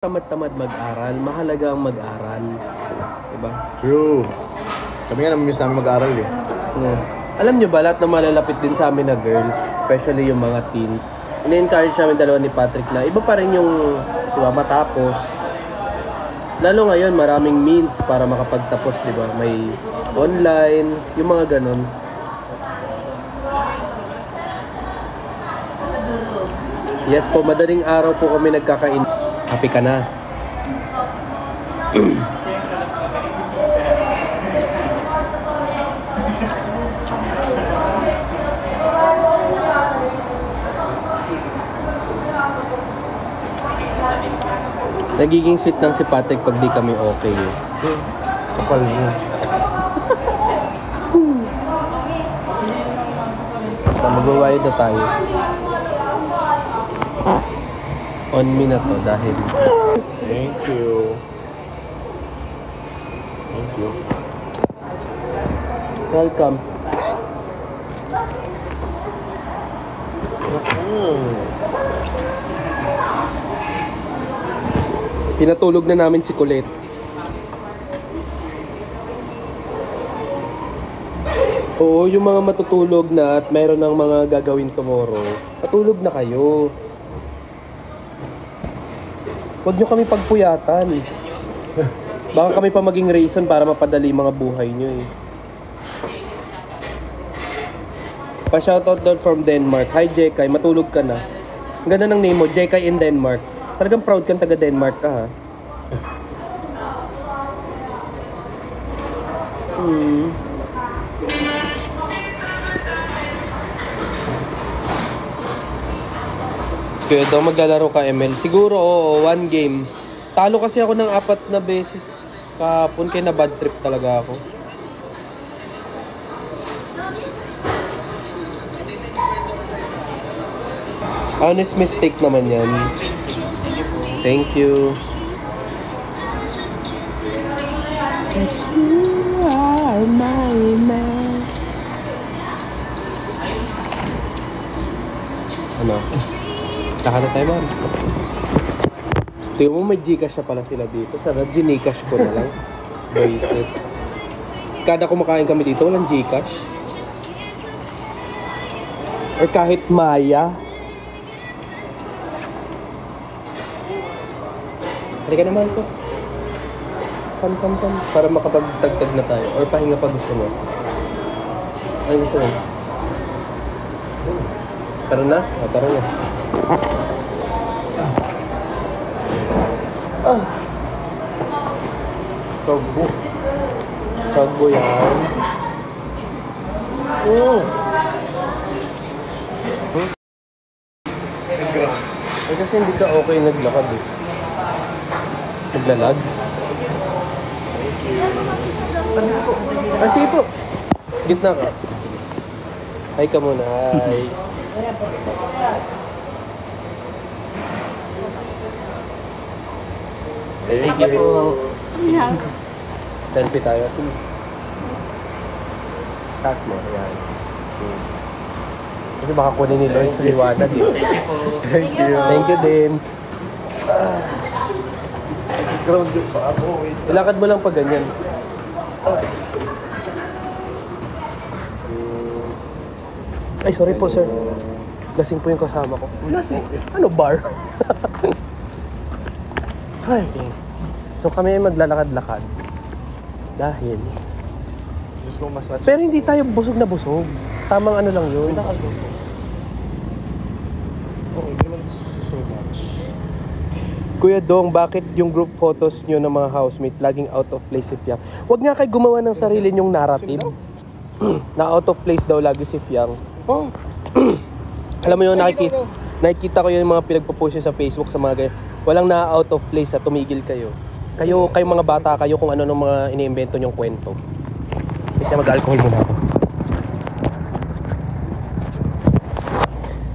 Tamad-tamad mag-aral, mahalaga ang mag-aral. Diba? True. Kami nga namimiss namin mag-aral eh. Alam nyo ba, lahat na malalapit din sa amin na girls, especially yung mga teens, ina-encourage namin dalawa ni Patrick na iba pa rin yung, diba, matapos. Lalo ngayon, maraming means para makapagtapos, diba? May online, yung mga ganun. Yes po, madaling araw po kami nagkakain. Happy ka na. Nagiging sweet lang si Patrick pag di kami okay. Kapal mo. Mag-wired na tayo. On me na to dahil Thank you. Thank you. welcome. Pinatulog na namin si Colette. Oo, yung mga matutulog na at mayroon ng mga gagawin tomorrow, matulog na kayo. Huwag nyo kami pagpuyatan. Baka kami pa maging reason para mapadali mga buhay nyo eh. Pa-shoutout down from Denmark. Hi Jekay, matulog ka na. Ang ganda ng name mo, Jekay in Denmark. Talagang proud kang taga Denmark ka ha. Kaya daw maglalaro ka ML. Siguro oo, one game. Talo kasi ako ng 4 na beses kahapon kaya na bad trip talaga ako. Honest mistake naman yan. Thank you. You are my man. Ano? Tsaka na tayo man. Tingnan mo may Gcash na pala sila dito. Sana Gcash ko na lang. Basic. Kada kumakain kami dito, walang Gcash. Or kahit Maya. Halika naman ko. Come. Para makapagtagtag na tayo. Or pahinga pa gusto mo. Ano gusto mo? Tara na? O, tara na. Sagbo yan. Eh kasi hindi ka okay naglakad eh. Naglalag? Sige po. Gitna ka. Hi ka muna. Hi. Thank you. Selfie tayo. Sige. Taas mo. Ayan. Kasi baka kunin ni Lloyd sa liwanag eh. Thank you. Thank you din. Grounded pa ako. Ilakad mo lang pa ganyan. Ay, sorry po sir. Lasing po yung kasama ko. Lasing? Ano bar? Hi. So kami ay maglalakad-lakad. Dahil Gusto mo mas pero hindi tayo busog na busog. Tamang ano lang yun. Oh, hindi naman so much. Kuya Dong, bakit yung group photos nyo ng mga housemate laging out of place si Fiang? Huwag nga kayo gumawa ng sarili nyong narrative. Na out of place daw lagi si Fiang. Oh. Alam mo yun, nakikita ko yung mga pinagpo-post nyo sa Facebook sa mga ganyan. Walang na out of place at tumigil kayo. Kayo mga bata kayo kung ano ng mga iniimbento nyong kwento. Kasi mag-alcohol muna ako.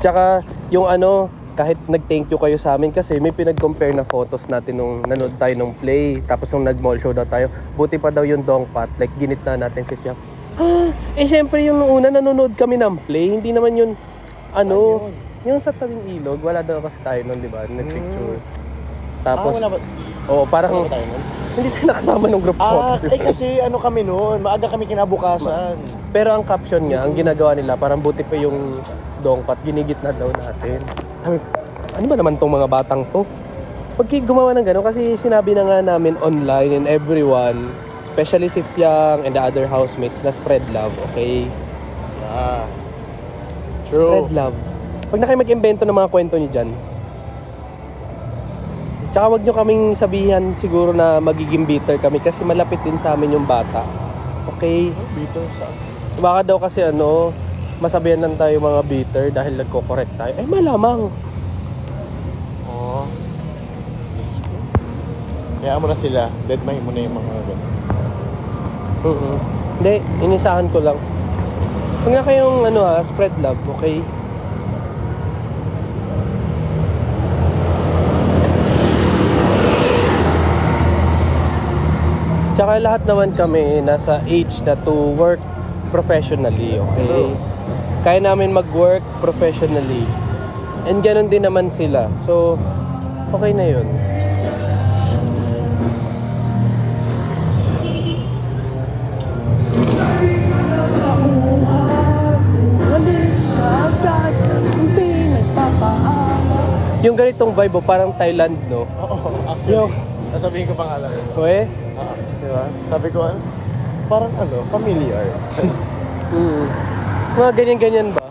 Tsaka yung ano, kahit nag-thank you kayo sa amin kasi may pinag-compare na photos natin nung nanood tayo nung play. Tapos nung nag-mall show daw tayo, buti pa daw yung Dongpat. Like ginit na natin si Fiang. Eh syempre yung una nanonood kami ng play, hindi naman yun ano, yung sa tabing ilog, wala daw kasi tayo nun, di ba? Nag-picture. Tapos, wala ba? oo, parang Wala ba tayo nun? hindi tayo nakasama ng group photo. Kasi ano kami noon, maaga kami kinabukasan. Pero ang caption niya, ang ginagawa nila, parang buti pa yung dongpat, ginigit na daw natin. Sabi, ano ba naman tong mga batang to? Pag gumawa ng gano'n, kasi sinabi na nga namin online and everyone, especially si Fiang and the other housemates, na spread love, okay? Ah. Spread love. Pag na kayo mag-invento ng mga kwento niyo dyan, tsaka wag nyo kaming sabihan siguro na magiging bitter kami kasi malapit din sa amin yung bata. Okay? Bitter saan? Baka daw kasi masabihan lang tayo mga bitter dahil nagko-correct tayo. Eh malamang. Oo. Diyos ko. Kaya mo na sila. Deadmine mo na yung mga ganun. Hindi, inisahan ko lang. Huwag na kayong spread love, okay? Tsaka lahat naman kami nasa age na to work professionally, okay? Kaya namin mag-work professionally. And ganun din naman sila. So, okay na yun. Yung ganitong vibe, parang Thailand, no? Oo, actually. Sasabihin ko pangalan. We? Diba? Sabi ko, parang familiar. Mga ganyan-ganyan ba?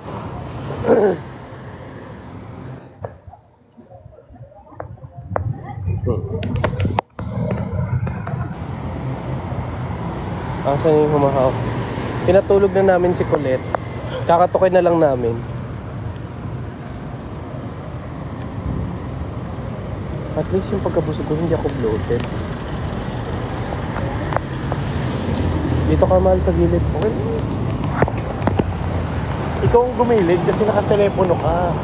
Asan yung humahaw? Pinatulog na namin si Colette. Kakatukin na lang namin. At least yung pagkabusog ko, hindi ako bloated. Dito ka, mahal, sa gilid. Okay. Ikaw ang gumilid kasi nakatelepono ka.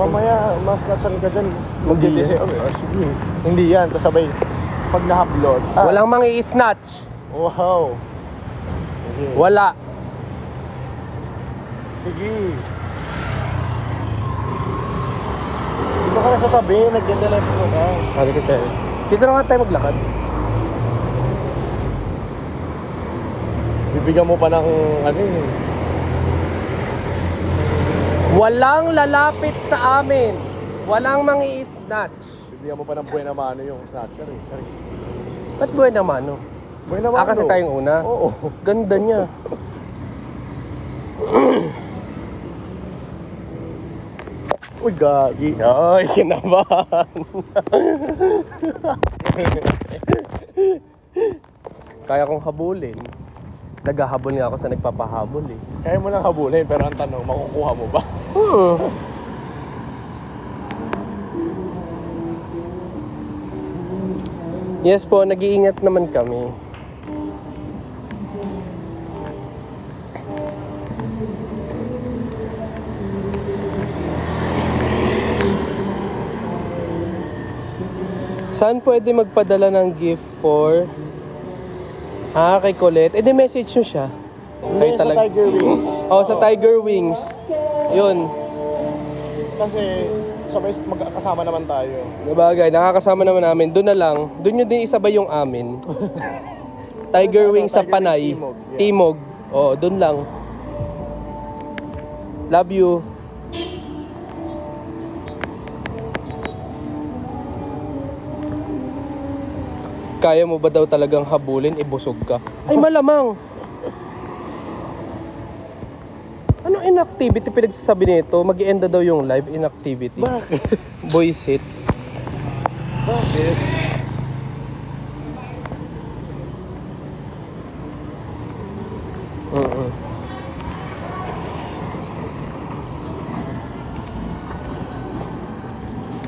Mamaya, mas natural ka dyan. Hindi yan. Sige. Hindi yan. Tapos sabay, pag na-upload. Walang mangi-snatch. Wow. Okay. Wala. Sige. Dito ka na sa tabi. Nagdadelepono ka. Halika tayo. Dito na nga tayo maglakad. Bibigyan mo pa ng Walang lalapit sa amin. Walang mangi-snatch. bibigyan mo pa ng buena mano yung snatcher eh. Charis. Ba't buhay naman, no? Buena mano. Kasi tayong una? Oo. Ganda niya. Uy, gagi. Ay, kinabahan. Kaya kong habulin. Naghahabol nga ako sa nagpapahabol eh. Kaya mo lang habulin, pero ang tanong, makukuha mo ba? Yes po, nag-iingat naman kami. Saan pwede magpadala ng gift for... kay Colette. Di message nyo siya. Hindi, sa Tiger Wings. Sa Tiger Wings. Yun. Kasi, sabay magkakasama naman tayo. Nabagay, nakakasama naman namin. Doon na lang. Doon nyo din isabay yung amin. Tiger Wings sa Tiger Panay. Wings Timog. Yeah. Timog. Doon lang. Love you. Kaya mo ba daw talagang habulin, ibusog ka? Ay, malamang! Ano inactivity pinagsasabi nito? Mag-i-end na daw yung live inactivity. Bakit? Voice hit. Bakit?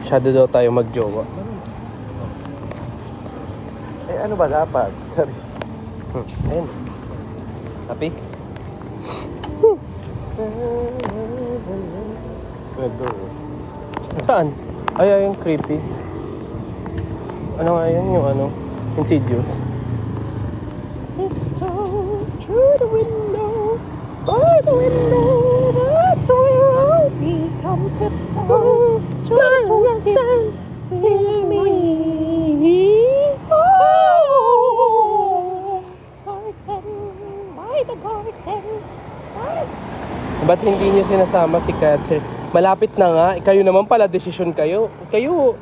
Masyado daw tayo magjowa. Ano ba dapat? Charis. Ayun. Happy? Red door. Saan? Ay, yung creepy. Ano nga yun? Yung Insidious. Through the window, by the window, that's where I'll be. Come tiptoe, through the lips, Feel me. Oh, garden, by the garden. Ba't hindi niyo sinasama si Katse? Malapit na nga. Kayo naman pala, desisyon kayo. Kayo.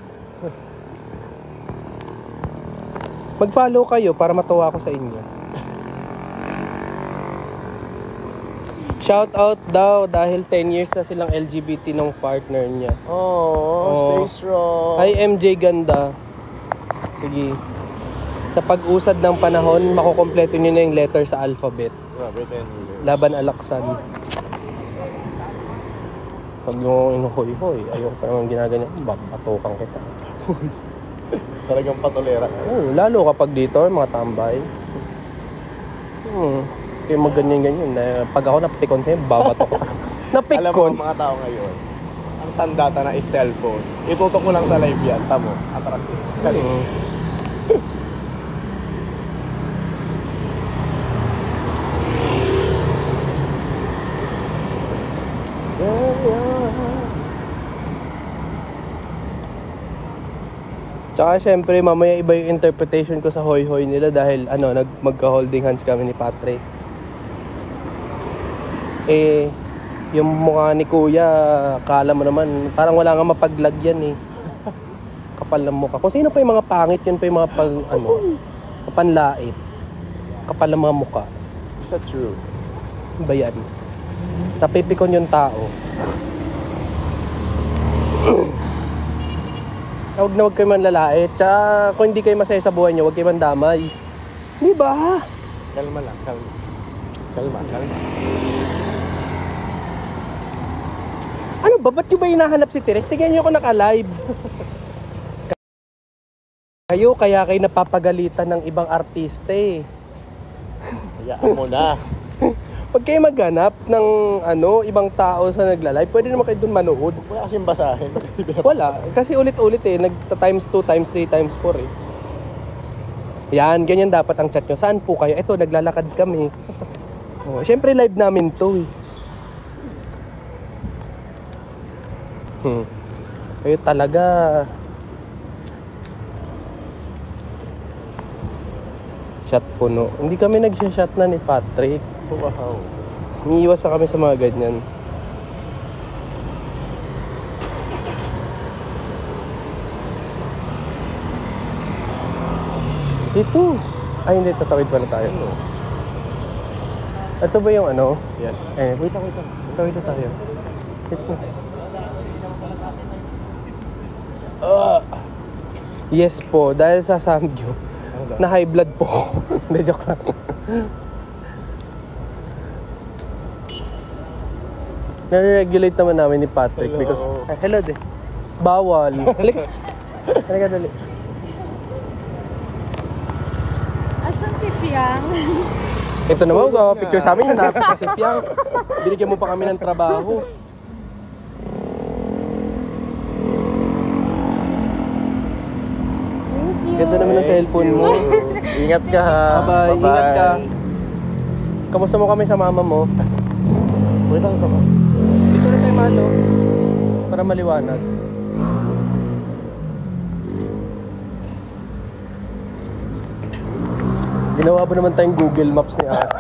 Mag-follow kayo para matuwa ako sa inyo. Shout out daw dahil 10 years na silang LGBT ng partner niya. Oh, stay strong. Hi MJ Ganda. Sige. Sa pag-usad ng panahon, makukompleto niyo na yung letter sa alphabet. Grabe, 10 years. Laban Alaksan. Pag yung inuhoy-hoy, ayoko pa naman ginaganyan, babatukan kita. Talagang patulera. Oh, lalo kapag dito, mga tambay. Kaya magganyan-ganyan. Pag ako napikon sa'yo, babatok ka. Alam mo, Napikon! mga tao ngayon, ang sandata na is cellphone. Itutok mo lang sa live yan. Tamo, atras yun. Galing. Tsaka syempre, mamaya iba yung interpretation ko sa hoy-hoy nila dahil magka-holding hands kami ni Patrick. Yung mukha ni Kuya, akala mo naman, parang wala nga mapaglagyan eh. Kapal ng mukha. Kung sino pa yung mga pangit, yun pa yung mga panlait. Kapal ng mga mukha. Is that true? Ba yan? Napipikon yung tao. Huwag na huwag kayo manlalait. Tsaka kung hindi kayo masaya sa buhay nyo, huwag kayo mandamay. Di ba? Kalma lang, kalma. Kalma. Ano ba? Ba't nyo ba hinahanap si Teres? Tingnan nyo ako naka-live. Kaya kayo napapagalitan ng ibang artista eh. Hayaan mo na. Pag kayo maghanap ng ibang tao sa nagla-live, pwede naman kayo dun manood. Wala kasing basahin. Wala. Kasi ulit-ulit eh. Times 2, times 3, times 4 eh. Yan, ganyan dapat ang chat nyo. Saan po kayo? Ito, naglalakad kami. Siyempre live namin to eh. Kayo talaga. Shot puno. Hindi kami nag-shot na ni Patrick. Wow. Umiiwas na kami sa mga ganyan. Dito. Ay, hindi. Tatawid pala tayo. Ito ba yung Yes. wait lang. Tatawid na tayo. Ito. Yes po. Dahil sa Samgyo, na high blood po. Hindi, joke lang. Nare-regulate naman namin ni Patrick because hello de. Bawal. Halika. Halika dali. Asan si Piang? Ito naman, picture sa amin na kasi Piang. Binigyan mo pa kami ng trabaho. Ganda naman ng cellphone mo. Ingat ka ha. Bye-bye. Ingat ka. Kamusta mo kami sa mama mo? Wait lang ito. Dito na tayo malo. Para maliwanag. Ginawa ba naman tayong Google Maps ni Ate?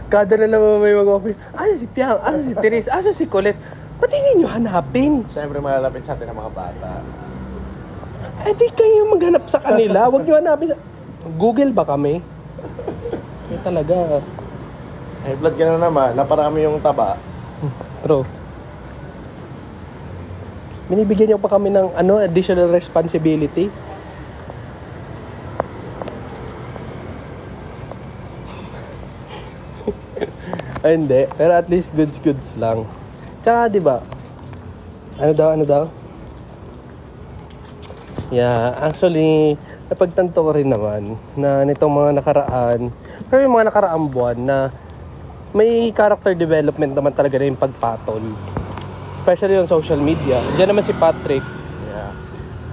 Kada na naman may mag-offer. Asa si Piang? Asa si Therese? Asa si Colette? Ba't hindi nyo hanapin? Siyempre malalapit sa atin ang mga bata. Eh di kayo maghanap sa kanila. Huwag nyo hanapin sa... Google ba kami? Eh talaga. High blood ka na naman. Naparami yung taba. Bro. Binibigyan niyo pa kami ng additional responsibility. Ay, hindi. Pero at least goods lang. Tsaka, di ba? Ano daw? Yeah, actually, napagtanto ko rin naman na nitong mga nakaraan, pero yung mga nakaraang buwan na may character development naman talaga na yung pagpatol. Especially on social media. Diyan naman si Patrick. Yeah.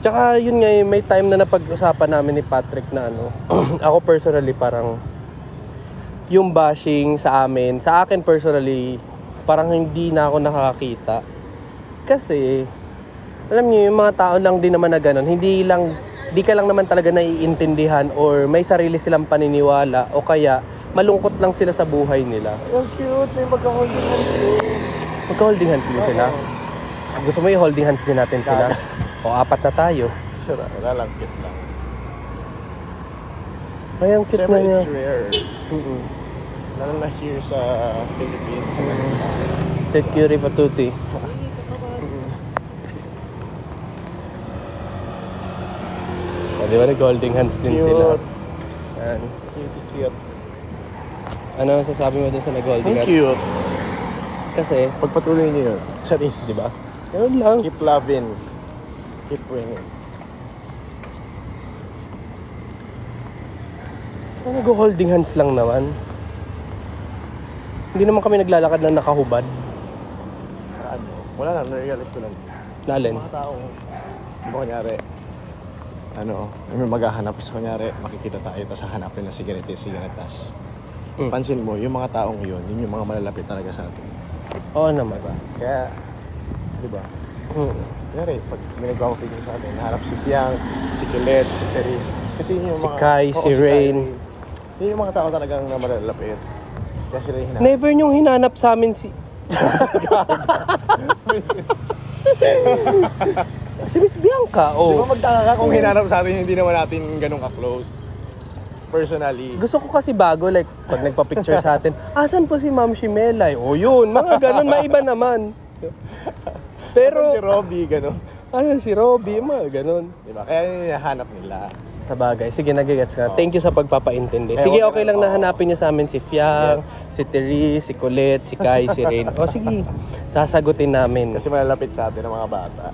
Tsaka yun nga, may time na napag-usapan namin ni Patrick na ako personally parang yung bashing sa amin, sa akin personally, parang hindi na ako nakakakita. Kasi alam niyo, yung mga tao lang din naman na gano'n, hindi ka lang naman talaga naiintindihan or may sarili silang paniniwala o kaya malungkot lang sila sa buhay nila. Ang cute, may magka-holding hands din. Magka-holding hands din sila. Gusto mo yung holding hands din natin sila? O apat na tayo. Sure, wala lang, cute lang. Ay, ang cute Siyempre, na niya. it's rare. Lalo na here sa Philippines. Sa Security patuti. Di ba nag-holding hands din Cute. sila? Yan. Cute. Ano sasabi mo dun sa nag-holding Ang hands? cute. Kasi, Pagpatuloy niyo yun. Charis. di ba? Ganun lang. Keep loving. Keep winning. Nag-holding hands lang naman. Hindi naman kami naglalakad na nakahubad. Ano? Wala lang, na-realize ko lang. Naalin? Mga tao, di ba kunyari, may maghahanap. So kunyari, makikita tayo, tapos hahanapin na sigaritas. Pansin mo, yung mga taong yun yung mga malalapit talaga sa atin. Oo naman. Kaya, di ba? Kunyari, pag may nagpapapigil sa atin, nahanap si Piang, si Colette, si Teres. Kasi yun yung Si mga... Kai, si Rain. Yun yung mga tao talagang na malalapit. Kaya sila yung hinanap. Never niyong hinanap sa amin si... si Miss Bianca, Di ba oh. magtaka ka kung hinanap sa atin, hindi naman natin ganun ka-close? Personally. Gusto ko kasi bago, like, pag nagpa-picture sa atin, asan po si Ma'am Shimelay? O yun, mga ganun, maiba naman. Pero, Si Robbie, gano'n. asan si Robbie? Mga ganun. Di ba? Kaya yun yung nahanap nila. Sa bagay. Sige, nagigets ka. Thank you sa pagpapaintindi. Eh, Sige, okay okay lang lang, na hanapin niyo sa amin si Fiang, si Therese, si Colette, si Kai, si Rain. O sige, sasagutin namin. Kasi malalapit sa atin ang mga bata.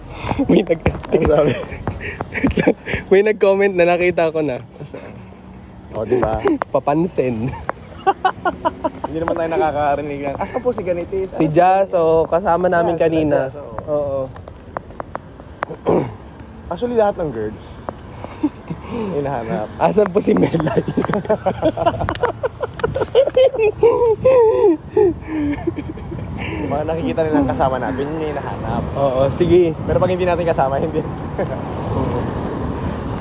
may Ang sabi. may nag-comment na nakita ko na. O, di ba? Papansin. Hindi naman tayo nakakarinig ng, asan po si Ganitis? Si Jazz, kasama namin Jazz, kanina. Jazz, Oo. Actually, lahat ng girls. Hinahanap. Asan po si Melay? Yung mga nakikita nilang kasama natin, yun yung hinahanap. Oo, sige. Pero pag hindi natin kasama, hindi.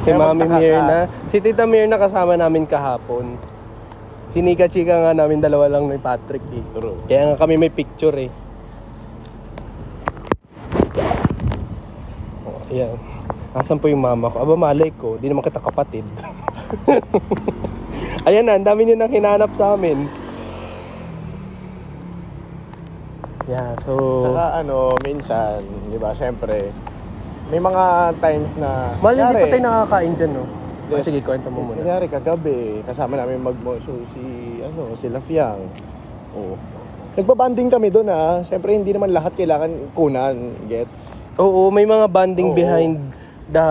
Si Kaya Mami magtaka ka. Mirna. Si Tita Mirna kasama namin kahapon. Sinika-chika nga namin, dalawa lang ni Patrick eh. True. Kaya nga kami may picture eh. Oh, ayan. Asan po yung mama ko? Aba, malay ko. Di naman kita kapatid. Ayan na, ang dami nyo nang hinanap sa amin. Yeah, so... Tsaka minsan, di ba, syempre, may mga times na... Mahal, hindi kunyari, pa tayo nakakain dyan, no? Yes. Sige, kwento mo muna. Kunyari, kagabi, kasama namin mag-show sila Fiang. Oo. Nagbabanding kami doon Siyempre, hindi naman lahat kailangan kunan, gets? Oo, may mga banding Oo. behind the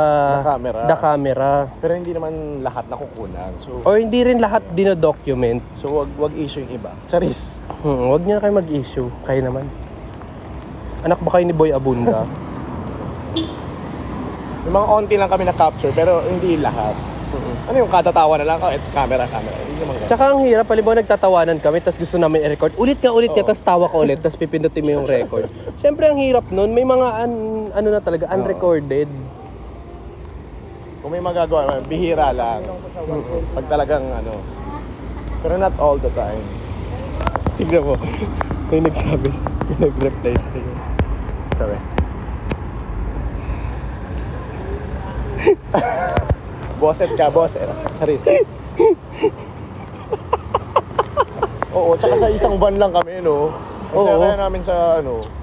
camera. Pero hindi naman lahat nakukunan. So, Or hindi rin lahat dinodocument. so wag issue yung iba. Charis. Wag niyo na kayo mag-issue. Kayo naman. Anak ba kayo ni Boy Abunda? Yung mga onti lang kami na-capture, pero hindi lahat. Ano yung katatawa na lang? Oh, camera. Hindi naman ganun. Tsaka ang hirap, halimbawa nagtatawanan kami, tapos gusto namin i-record. Ulit ka, tapos tawa ka ulit, tapos pipindutin mo yung record. Siyempre ang hirap nun, may mga ano na talaga, unrecorded. Kung may magagawa, bihira lang. Pag talagang Pero not all the time. Tignan mo, may nagsabi, nag-reply sa'yo. Sorry. Bosset ka, bosset. Charis. Oo, tsaka sa isang van lang kami, no? Ang saya Oo. kaya namin sa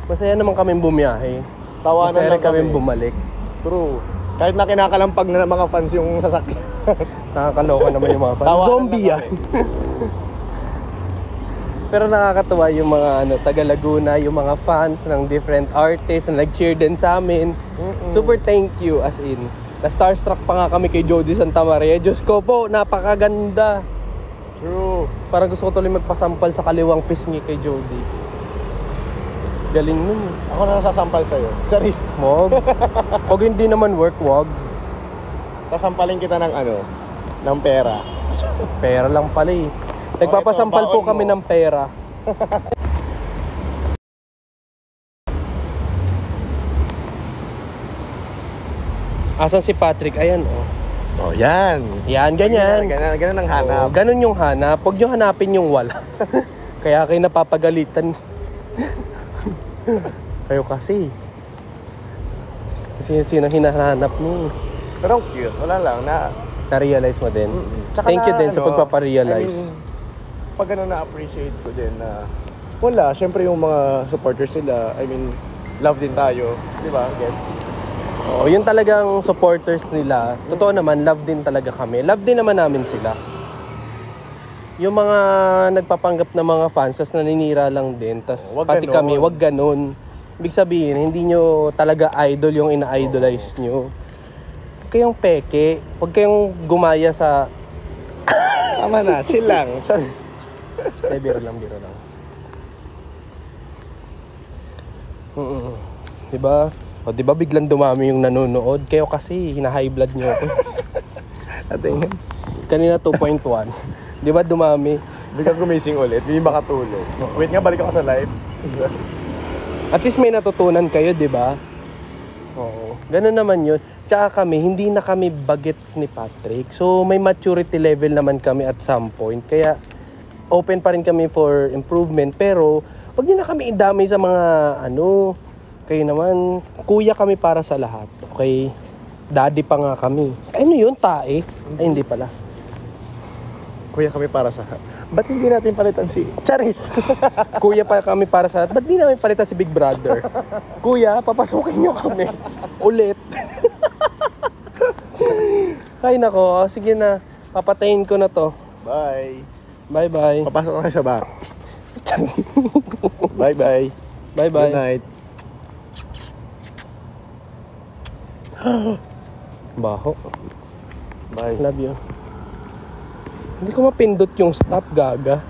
Masaya naman kami bumiyahe. tawanan Masaya lang rin kami kami. bumalik. True. Kahit na kinakalampag na ng mga fans yung sasakyan. Nakakaloka naman yung mga fans. Tawanan Zombie lang yan. Pero nakakatuwa yung mga taga Laguna, yung mga fans ng different artists na nag-cheer din sa amin. Super thank you as in. Na-starstruck pa nga kami kay Jody Santa Maria. Diyos ko po, napakaganda. True. Parang gusto ko tuloy magpasampal sa kaliwang pisngi kay Jody. Galing nun. Ako na sasampal sa'yo. Charis. Wag. Pag hindi naman work, wag. Sasampalin kita ng ng pera. Pera lang pala eh. Nagpapasampal ito, po baon kami mo. ng pera. Asan si Patrick? Ayan, oh. Oh, yan. Yan, ganyan. Ganyan ang hanap. Oh, ganun yung hanap. Huwag nyo hanapin yung wala. Kaya kayo napapagalitan. Kayo kasi. Kasi sino hinahanap mo. Pero cute. Wala lang na. Na-realize mo din. Tsaka Thank you na, din sa pagpaparealize. I mean, pag ano na-appreciate ko din na wala, syempre yung mga supporters sila, I mean, love din tayo. Di ba? Gets? Oo, yun talagang supporters nila. Totoo naman, love din talaga kami. Love din naman namin sila. Yung mga nagpapanggap na mga fans, tas naninira lang din. Tas Wag pati ganon. kami, wag ganun. Ibig sabihin, hindi nyo talaga idol yung ina-idolize nyo. Huwag kayong peke. Huwag kayong gumaya sa... Tama na, chill lang. Eh, biro lang, biro lang. Diba? O, diba biglang dumami yung nanonood? Kayo kasi, hina-high blood nyo ako. Ating, Kanina 2.1. Diba dumami? biglang gumising ulit, hindi makatulog. Wait nga, balik ako sa live. At least may natutunan kayo, diba? Oo. Ganun naman yun. Tsaka kami, hindi na kami bagets ni Patrick. So, may maturity level naman kami at some point. Kaya, open pa rin kami for improvement. Pero, wag niyo na kami idamay sa mga, kayo naman, kuya kami para sa lahat. Okay? Daddy pa nga kami. Ano yun, tae? Ay, hindi pala. Kuya kami para sa... Ba't hindi natin palitan si Charis? Kuya pa kami para sa lahat. Ba't di namin palitan si Big Brother? Kuya, papasukin nyo kami. Ulit. Ay, nako. Sige na. Papatayin ko na to. Bye. Bye-bye. Papasok na sa back. Bye-bye. Bye-bye. Good night. Baho. Bye. Love you. Hindi ko mapindot yung stop, gaga.